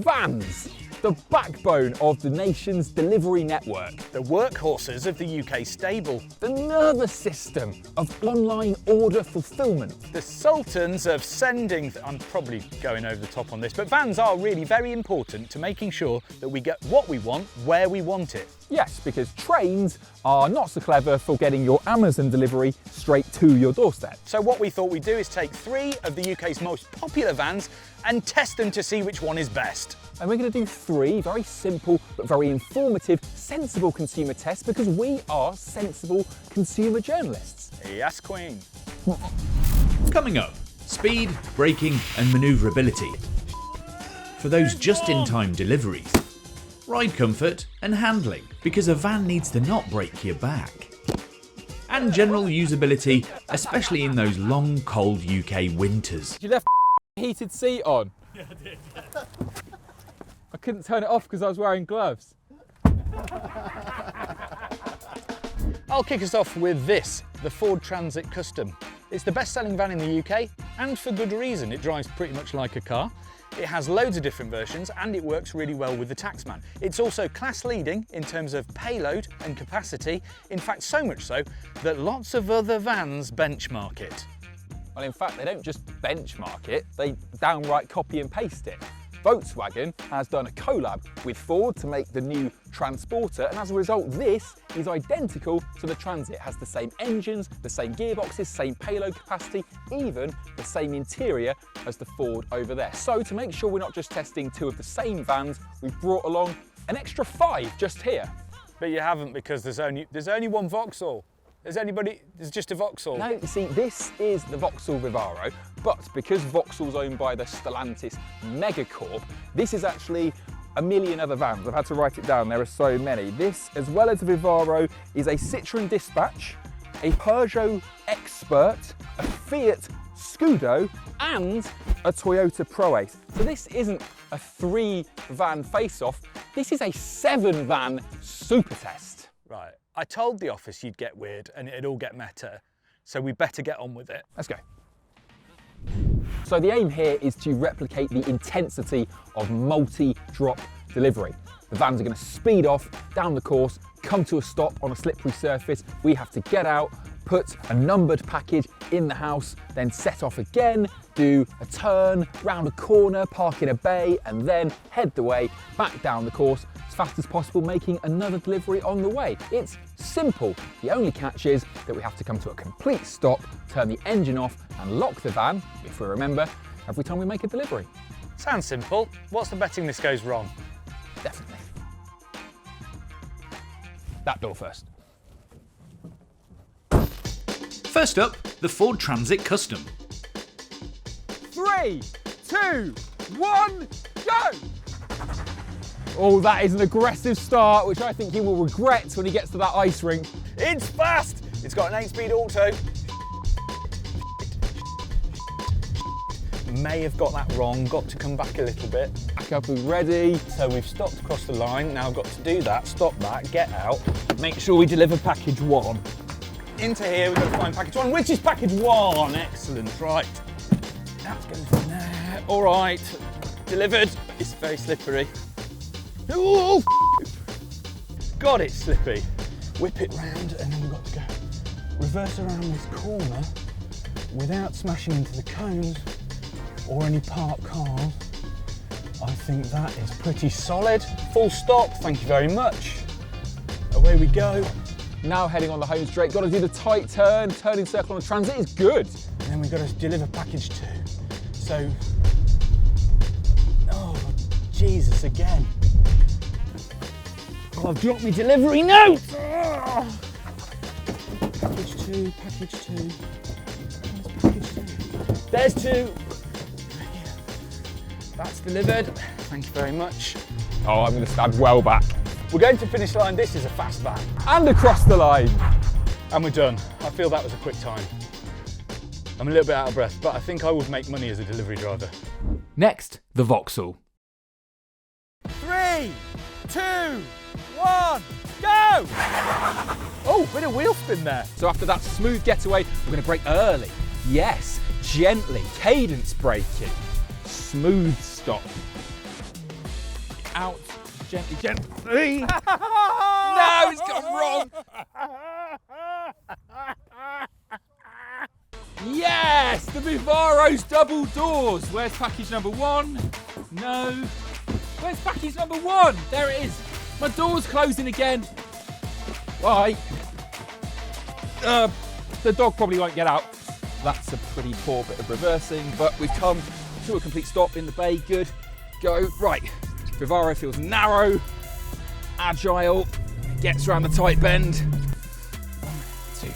Vans, the backbone of the nation's delivery network. The workhorses of the UK stable. The nervous system of online order fulfillment. The sultans of sending. I'm probably going over the top on this, but vans are really very important to making sure that we get what we want, where we want it. Yes, because trains are not so clever for getting your Amazon delivery straight to your doorstep. So what we thought we'd do is take 3 of the UK's most popular vans and test them to see which one is best. And we're going to do 3 very simple but very informative, sensible consumer tests because we are sensible consumer journalists. Yes, Queen. Coming up, speed, braking and manoeuvrability. For those just-in-time deliveries, ride comfort and handling, because a van needs to not break your back. And general usability, especially in those long, cold UK winters. You left heated seat on? Yeah, I did. I couldn't turn it off because I was wearing gloves. I'll kick us off with this, the Ford Transit Custom. It's the best-selling van in the UK, and for good reason. It drives pretty much like a car. It has loads of different versions and it works really well with the Taxman. It's also class leading in terms of payload and capacity, in fact so much so that lots of other vans benchmark it. Well, in fact, they don't just benchmark it, they downright copy and paste it. Volkswagen has done a collab with Ford to make the new Transporter, and as a result, this is identical to the Transit. It has the same engines, the same gearboxes, same payload capacity, even the same interior as the Ford over there. So to make sure we're not just testing 2 of the same vans, we've brought along an extra 5 just here. But you haven't, because there's only one Vauxhall. There's just a Vauxhall. No, you see, this is the Vauxhall Vivaro, but because Vauxhall's owned by the Stellantis Megacorp, this is actually a million other vans. I've had to write it down, there are so many. This, as well as the Vivaro, is a Citroën Dispatch, a Peugeot Expert, a Fiat Scudo, and a Toyota Proace. So this isn't a 3 van face-off, this is a 7 van super test. Right. I told the office you'd get weird and it'd all get meta, so we better get on with it. Let's go. So the aim here is to replicate the intensity of multi-drop delivery. The vans are going to speed off down the course, come to a stop on a slippery surface. We have to get out, put a numbered package in the house, then set off again, do a turn, round a corner, park in a bay, and then head the way back down the course as fast as possible, making another delivery on the way. It's simple. The only catch is that we have to come to a complete stop, turn the engine off and lock the van, if we remember, every time we make a delivery. Sounds simple. What's the betting this goes wrong? Definitely. That door first. First up, the Ford Transit Custom. 3, 2, 1, go! Oh, that is an aggressive start, which I think he will regret when he gets to that ice rink. It's fast! It's got an 8-speed auto. May have got that wrong, got to come back a little bit. Back up and ready. So we've stopped across the line, now I've got to do that, stop that, get out, make sure we deliver package 1. Into here, we've got to find package 1, which is package 1. Excellent, right. That's going from there. All right, delivered. It's very slippery. Oh, God, it's slippy. Whip it round, and then we've got to go reverse around this corner without smashing into the cones or any parked cars. I think that is pretty solid. Full stop, thank you very much. Away we go. Now heading on the home straight, got to do the tight turn, turning circle on the Transit is good. And then we've got to deliver package 2. So, oh, Jesus, again. Oh, I've dropped my delivery note! Oh. Package 2, package 2. Where's package 2? There's 2. That's delivered. Thank you very much. Oh, I'm going to stand well back. We're going to finish line. This is a fast van. And across the line. And we're done. I feel that was a quick time. I'm a little bit out of breath, but I think I would make money as a delivery driver. Next, the Vauxhall. 3, 2, 1, go! Oh, bit of wheel spin there. So after that smooth getaway, we're going to brake early. Yes, gently, cadence braking. Smooth stop. out gently, gently. No, it's gone wrong. Yes, the Vivaro's double doors. Where's package number 1? No. Where's package number 1? There it is. My door's closing again. Why? The dog probably won't get out. That's a pretty poor bit of reversing, but we've come to a complete stop in the bay. Good. Go. Right. Vivaro feels narrow, agile, gets around the tight bend. 1,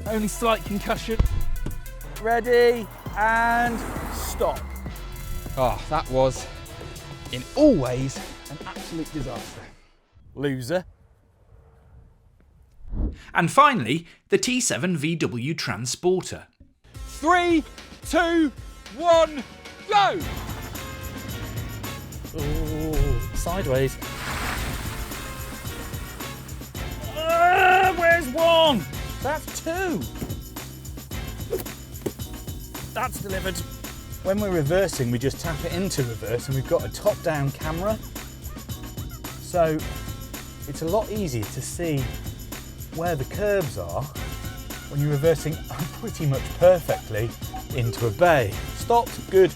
2. Only slight concussion. Ready and stop. Oh, that was, in all ways, an absolute disaster. Loser. And finally, the T7 VW Transporter. 3, 2, 1, go! Ooh, sideways. Where's 1? That's 2. That's delivered. When we're reversing, we just tap it into reverse and we've got a top-down camera. So it's a lot easier to see where the curves are when you're reversing pretty much perfectly into a bay. Stopped, good.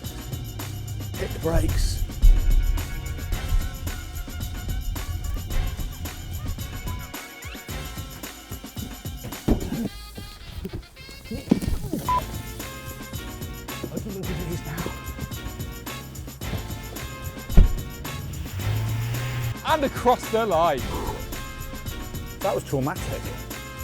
Hit the brakes. And across the line. That was traumatic.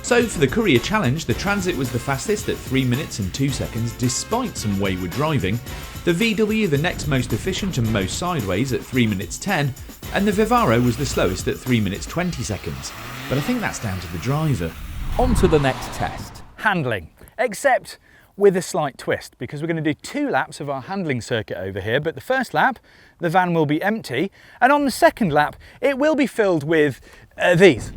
So for the Courier Challenge, the Transit was the fastest at 3 minutes and 2 seconds despite some wayward driving, the VW the next most efficient and most sideways at 3 minutes 10, and the Vivaro was the slowest at 3 minutes 20 seconds. But I think that's down to the driver. On to the next test. Handling, except with a slight twist, because we're going to do 2 laps of our handling circuit over here, but the first lap, the van will be empty, and on the second lap, it will be filled with these.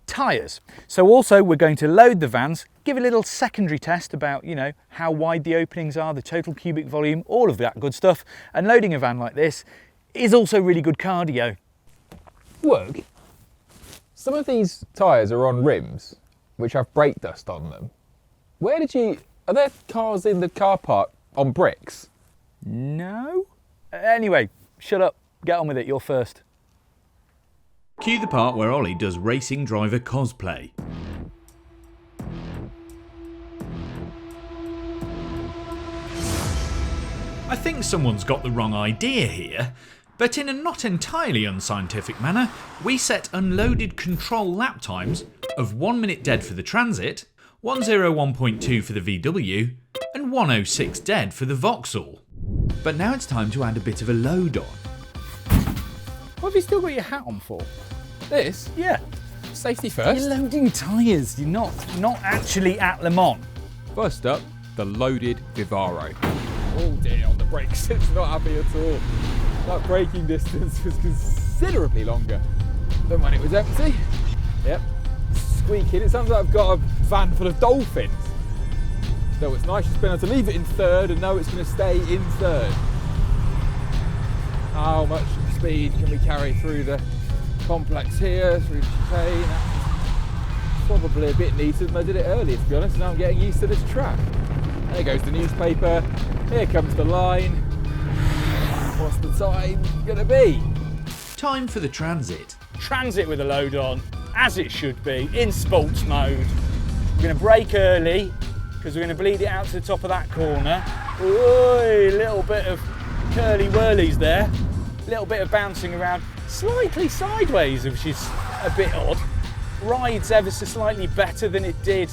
Tyres. So also we're going to load the vans, give a little secondary test about, you know, how wide the openings are, the total cubic volume, all of that good stuff. And loading a van like this is also really good cardio. Woog, some of these tyres are on rims which have brake dust on them. Are there cars in the car park on bricks? No? Anyway, shut up, get on with it, you're first. Cue the part where Ollie does racing driver cosplay. I think someone's got the wrong idea here, but in a not entirely unscientific manner, we set unloaded control lap times of 1 minute dead for the Transit, 101.2 for the VW, and 106 dead for the Vauxhall. But now it's time to add a bit of a load on. What have you still got your hat on for? This? Yeah. Safety first. You're loading tyres, you're not actually at Le Mans. First up, the loaded Vivaro. Oh dear, on the brakes, it's not happy at all. That braking distance was considerably longer than when it was empty. Yep, squeaking. It sounds like I've got a van full of dolphins. Though it's nice just being able to leave it in third and know it's going to stay in third. How much speed can we carry through the complex here, through the chicane? That's probably a bit neater than I did it earlier, to be honest. Now I'm getting used to this track. There goes the newspaper. Here comes the line. What's the time gonna be? Time for the Transit. Transit with a load on, as it should be, in sports mode. We're going to brake early, because we're going to bleed it out to the top of that corner. Ooh, little bit of curly-whirlies there. Little bit of bouncing around, slightly sideways, which is a bit odd. Rides ever so slightly better than it did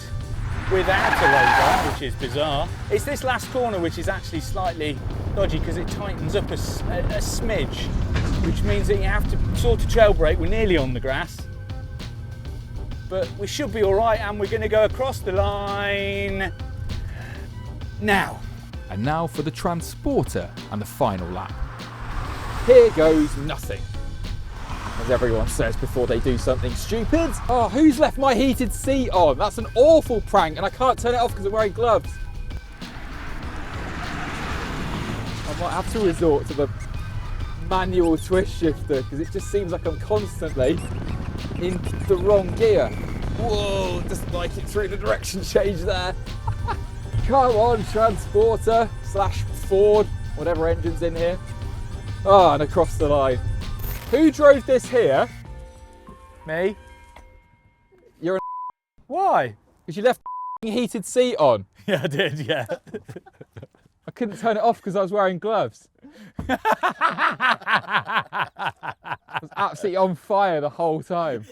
without a load on, which is bizarre. It's this last corner which is actually slightly dodgy because it tightens up a smidge, which means that you have to sort of trail brake. We're nearly on the grass, but we should be all right, and we're going to go across the line now. And now for the Transporter and the final lap. Here goes nothing. As everyone says before they do something stupid. Oh, who's left my heated seat on? That's an awful prank, and I can't turn it off because I'm wearing gloves. I might have to resort to the manual twist shifter because it just seems like I'm constantly in the wrong gear. Whoa, just like it through the direction change there. Come on, transporter / Ford, whatever engine's in here. Oh, and across the line. Who drove this here? Me? You're Why? because you left the heated seat on. Yeah, I did, yeah. I couldn't turn it off because I was wearing gloves. I was absolutely on fire the whole time.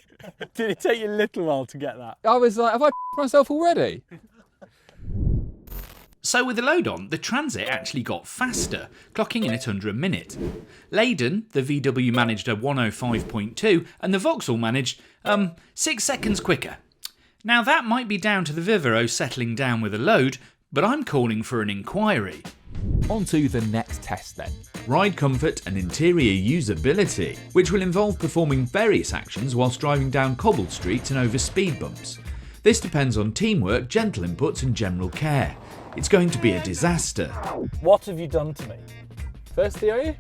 Did it take you a little while to get that? I was like, have I myself already? So with the load on, the Transit actually got faster, clocking in at under a minute. Laden, the VW managed a 105.2 and the Vauxhall managed, 6 seconds quicker. Now that might be down to the Vivaro settling down with a load, but I'm calling for an inquiry. On to the next test then. Ride comfort and interior usability, which will involve performing various actions whilst driving down cobbled streets and over speed bumps. This depends on teamwork, gentle inputs and general care. It's going to be a disaster. What have you done to me? Thirsty, are you?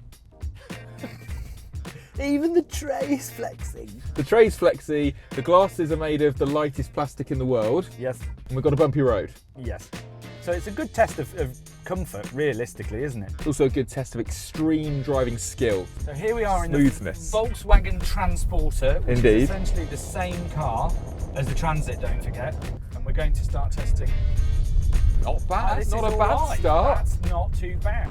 Even the tray's flexing. The tray's flexy, the glasses are made of the lightest plastic in the world, Yes, and we've got a bumpy road. yes. So it's a good test of comfort, realistically, isn't it? It's also a good test of extreme driving skill. So here we are in Smoothness. the Volkswagen Transporter, which Indeed. is essentially the same car as the Transit, don't forget. And we're going to start testing. Not bad, This not is a bad alright. start. That's not too bad.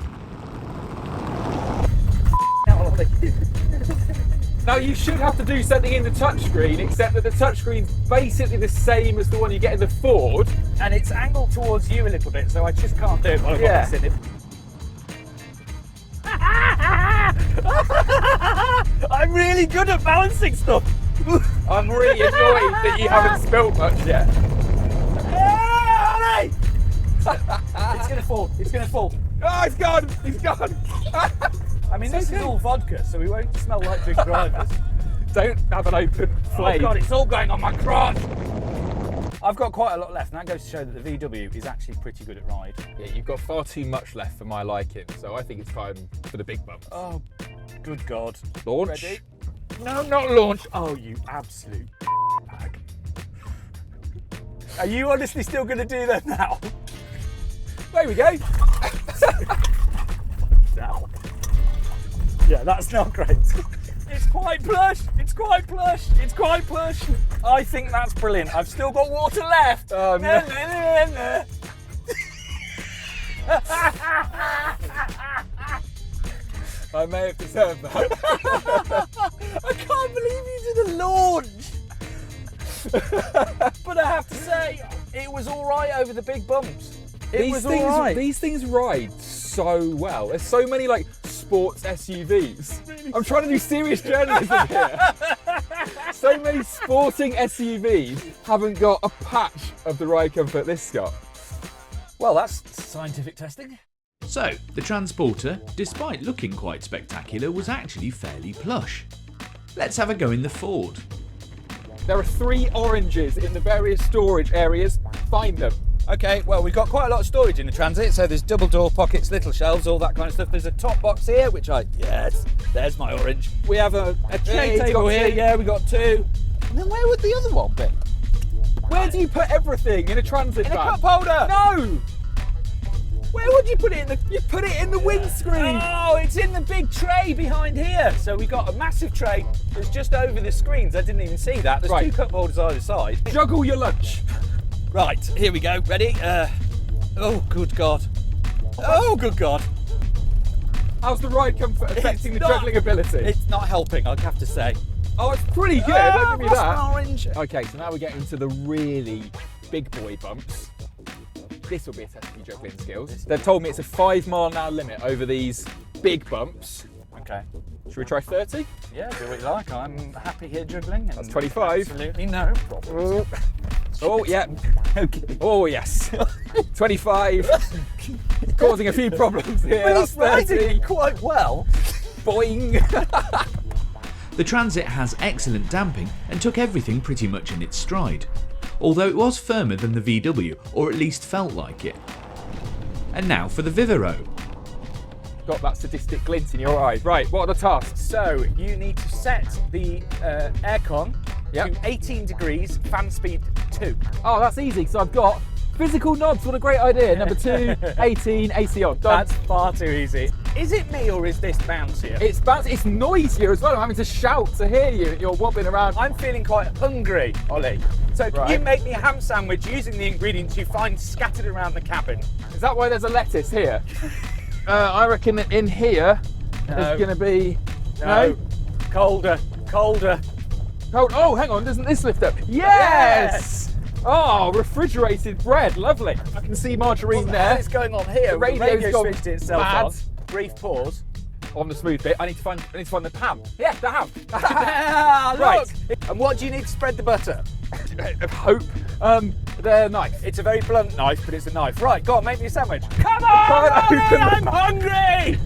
Now you should have to do something in the touchscreen, except that the touchscreen's basically the same as the one you get in the Ford. And it's angled towards you a little bit, so I just can't do it while I've Yeah. got this in it. I'm really good at balancing stuff. I'm really annoyed that you haven't spilt much yet. It's gonna fall. It's gonna fall. Oh, he's gone! He's gone! I mean, this is all vodka, so we won't smell like drink drivers. Don't have an open Oh flame. God, it's all going on my crotch. I've got quite a lot left, and that goes to show that the VW is actually pretty good at ride. Yeah, you've got far too much left for my liking, so I think it's time for the big bumps. Oh, good God. Launch. Ready? No, not launch. Oh, you absolute bag. Are you honestly still going to do that now? There we go. No. Yeah, that's not great. It's quite plush. It's quite plush. It's quite plush. I think that's brilliant. I've still got water left. Oh, no. I may have deserved that. I can't believe you did a launch. But I have to say, it was all right over the big bumps. It was all right. These things ride so well. There's so many like sports SUVs. I'm trying to do serious journalism here. So many sporting SUVs haven't got a patch of the ride comfort this got. Well, that's scientific testing. So, the Transporter, despite looking quite spectacular, was actually fairly plush. Let's have a go in the Ford. There are 3 oranges in the various storage areas. Find them. Okay, well, we've got quite a lot of storage in the Transit, so there's double door pockets, little shelves, all that kind of stuff. There's a top box here, which yes, there's my orange. We have a tray it's table got here, 2. yeah, we got 2. And then where would the other one be? Where do you put everything in a transit In a van? cup holder! No! Where would you put it in the... You put it in the windscreen. Oh, it's in the big tray behind here. So we got a massive tray that's just over the screens. I didn't even see that. There's Right. 2 cup holders either side. Juggle your lunch. Right, here we go. Ready? Oh, good God. Oh, good God. How's the ride comfort affecting the not- juggling ability? It's not helping, I'll have to say. Oh, it's pretty good. I'll give you that's that. an orange. Okay, so now we're getting to the really big boy bumps. This will be a test of your juggling skills. They've told me it's a 5-mile-an-hour limit over these big bumps. Okay. Should we try 30? Yeah, do what you like. I'm happy here juggling. That's 25. Absolutely no problem. Oh, yeah. Okay. Oh, yes. 25. Causing a few problems here. Well, That's he's riding 30. it quite well. Boing. The Transit has excellent damping and took everything pretty much in its stride, although it was firmer than the VW, or at least felt like it. And now for the Vivaro. got that sadistic glint in your eyes. Right, what are the tasks? So you need to set the aircon Yep. to 18 degrees, fan speed 2. Oh, that's easy. So I've got physical knobs. What a great idea. Number 2, 18, AC on. Done. That's far too easy. Is it me or is this bouncier? It's bouncy. It's noisier as well. I'm having to shout to hear you and you're wobbling around. I'm feeling quite hungry, Ollie. So can Right. you make me a ham sandwich using the ingredients you find scattered around the cabin? Is that why there's a lettuce here? I reckon that in here there's going to be... No. Colder. Oh, hang on. Doesn't this lift up? Yes! Oh, refrigerated bread. Lovely. I can see margarine there. What's going on here? The radio's gone switched itself bad. on. Brief pause. On the smooth bit, I need to find the ham. Yeah, the ham. Ah, Right. look. And what do you need to spread the butter? Hope. The knife. It's a very blunt knife, but it's a knife. Right, go on, make me a sandwich. Come Can't on, open Ollie, the- I'm hungry.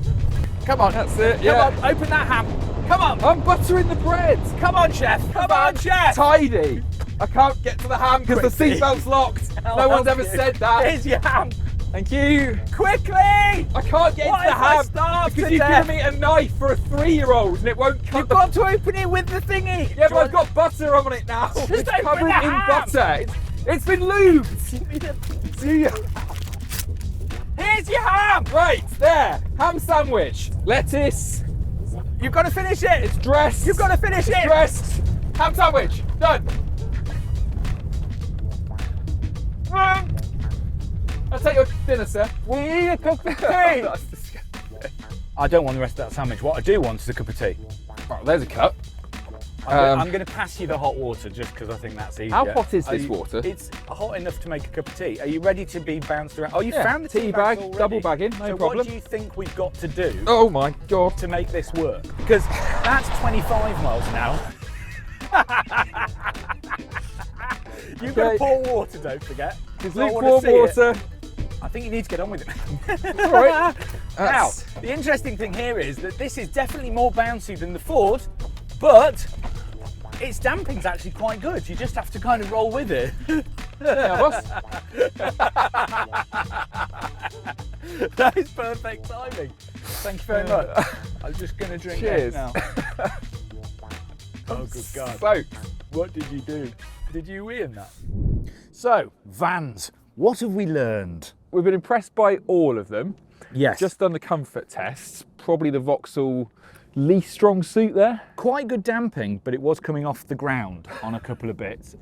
Come on. That's it, yeah. Come on, open that ham. Come on. I'm buttering the bread. Come on, chef. Come on, chef. Tidy. I can't get to the ham because the Quickly. seatbelt's locked. I'll No one's help ever you. said that. Here's your ham. Thank you. Quickly. I can't get What into the if I ham starve because to you've death? given me a knife for a 3-year-old and it won't cut You've the... got to open it with the thingy. Yeah, but I've got butter on it now. Just It's open covered the in ham. butter. It's been lubed. See ya. Here's your ham. Right, there. Ham sandwich. Lettuce. You've got to finish it. It's dressed. You've got to finish It's it. dressed. Ham sandwich. Done. I'll take your dinner, sir. We need a cup of tea. That's disgusting. I don't want the rest of that sandwich. What I do want is a cup of tea. Right, there's a cup. I'm going to pass you the hot water just because I think that's easier. How hot is Are this you- water? It's hot enough to make a cup of tea. Are you ready to be bounced around? Oh, you Yeah, found the tea bags bag, already. double bagging, no so problem. what do you think we've got to do Oh my God. to make this work? Because that's 25 miles an hour. You've got to Okay. pour water, don't forget. It's So I wanna lukewarm see it. water. I think you need to get on with it. All right. Now, That's- the interesting thing here is that this is definitely more bouncy than the Ford, but its damping's actually quite good. You just have to kind of roll with it. Yeah, boss. That is perfect timing. Thank you very much. I'm just going to drink Cheers. it now. Oh, good God. Soaked. What did you do? Did you wee in that? So, vans. What have we learned? We've been impressed by all of them. Yes. Just done the comfort tests. Probably the Vauxhall least strong suit there. Quite good damping, but it was coming off the ground on a couple of bits.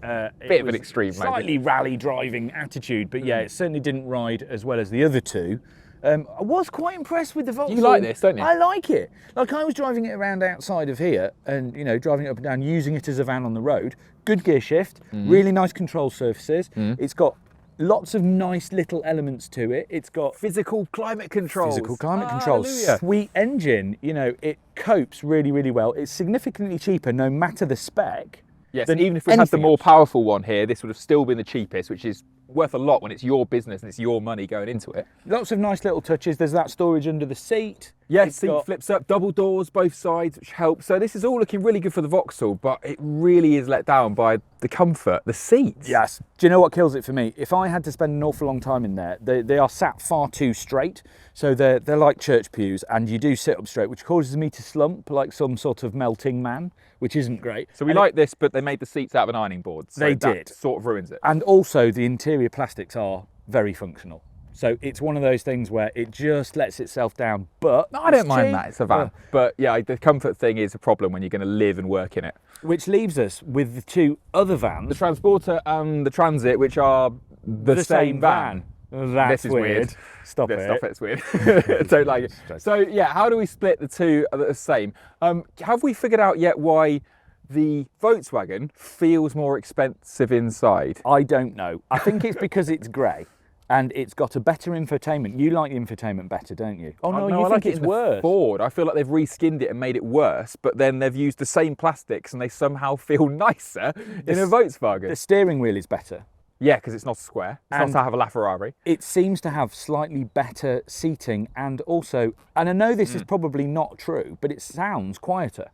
Bit of an extreme, maybe. Slightly rally driving attitude, but yeah, it certainly didn't ride as well as the other two. I was quite impressed with the Vauxhall. You like this, don't you? I like it. Like I was driving it around outside of here and, you know, driving it up and down, using it as a van on the road. Good gear shift, really nice control surfaces. It's got lots of nice little elements to it. It's got Physical climate controls. physical climate controls, Hallelujah. sweet engine, you know, it copes really, really well. It's significantly cheaper no matter the spec. Yes, than and even if we had the anything more else. powerful one here, this would have still been the cheapest, which is worth a lot when it's your business and it's your money going into it. Lots of nice little touches. There's that storage under the seat. Yes, It's seat got- flips up, double doors both sides, which helps. So this is all looking really good for the Vauxhall, but it really is let down by the comfort, the seats. Yes. Do you know what kills it for me? If I had to spend an awful long time in there, they are sat far too straight. So they're like church pews, and you do sit up straight, which causes me to slump like some sort of melting man, which isn't great. So we And like this, but they made the seats out of an ironing board. So They that did. sort of ruins it. And also the interior plastics are very functional. So it's one of those things where it just lets itself down, but No, I don't it's mind cheap. that, it's a van. But yeah, the comfort thing is a problem when you're going to live and work in it. Which leaves us with the two other vans. The Transporter and the Transit, which are the same van. That's This is weird. Stop Yeah, it. Stop it, it's weird. Don't like it. So yeah, how do we split the two are the same? Have we figured out yet why the Volkswagen feels more expensive inside? I don't know. I think it's because it's grey and it's got a better infotainment. You like the infotainment better, don't you? Oh no, you I think like it it's in the worse. Ford. I feel like they've reskinned it and made it worse, but then they've used the same plastics and they somehow feel nicer in a Volkswagen. The steering wheel is better. Yeah, because it's not square. It's And- not to have a LaFerrari. It seems to have slightly better seating and also, and I know this is probably not true, but it sounds quieter.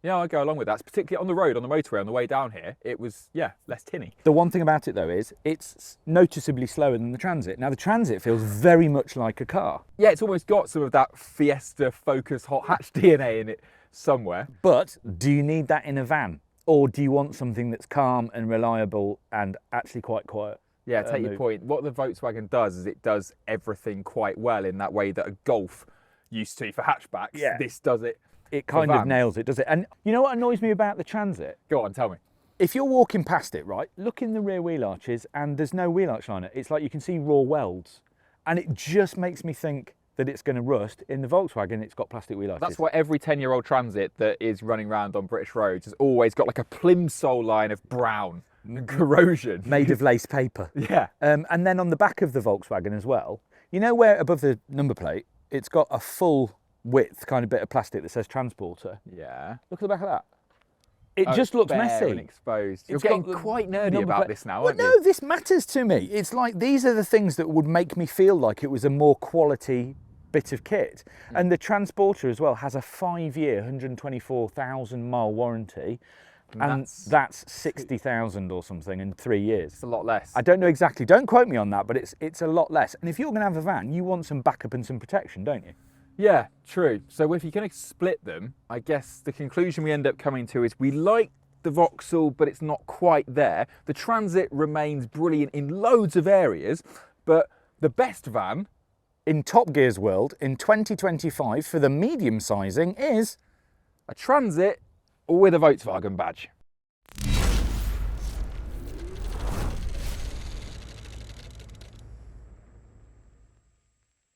Yeah, I go along with that. Particularly on the road, on the motorway, on the way down here, it was, yeah, less tinny. The one thing about it though is it's noticeably slower than the Transit. Now the Transit feels very much like a car. Yeah, it's almost got some of that Fiesta Focus hot hatch DNA in it somewhere. But do you need that in a van? Or do you want something that's calm and reliable and actually quite quiet? Yeah, take your point. What the Volkswagen does is it does everything quite well in that way that a Golf used to for hatchbacks. Yeah. This does it. It kind of nails it, does it? And you know what annoys me about the Transit? Go on, tell me. If you're walking past it, right, look in the rear wheel arches and there's no wheel arch liner. It's like you can see raw welds. And it just makes me think that it's going to rust. In the Volkswagen, it's got plastic wheel arches. That's why every 10-year-old Transit that is running around on British roads has always got like a plimsoll line of brown and corrosion. Made of lace paper. Yeah. And then on the back of the Volkswagen as well, you know where above the number plate, it's got a full width kind of bit of plastic that says transporter. Yeah. Look at the back of that. It just looks bare messy. and exposed. You're It's got getting the quite nerdy number about plate. this now, Well, aren't no, you? this matters to me. It's like these are the things that would make me feel like it was a more quality bit of kit. And the Transporter as well has a 5-year, 124,000 mile warranty. And that's 60,000 or something in 3 years. It's a lot less. I don't know exactly. Don't quote me on that, but it's a lot less. And if you're going to have a van, you want some backup and some protection, don't you? Yeah, true. So if you're going to split them, I guess the conclusion we end up coming to is we like the Vauxhall, but it's not quite there. The Transit remains brilliant in loads of areas, but the best van In Top Gear's world, in 2025, for the medium sizing is a Transit with a Volkswagen badge.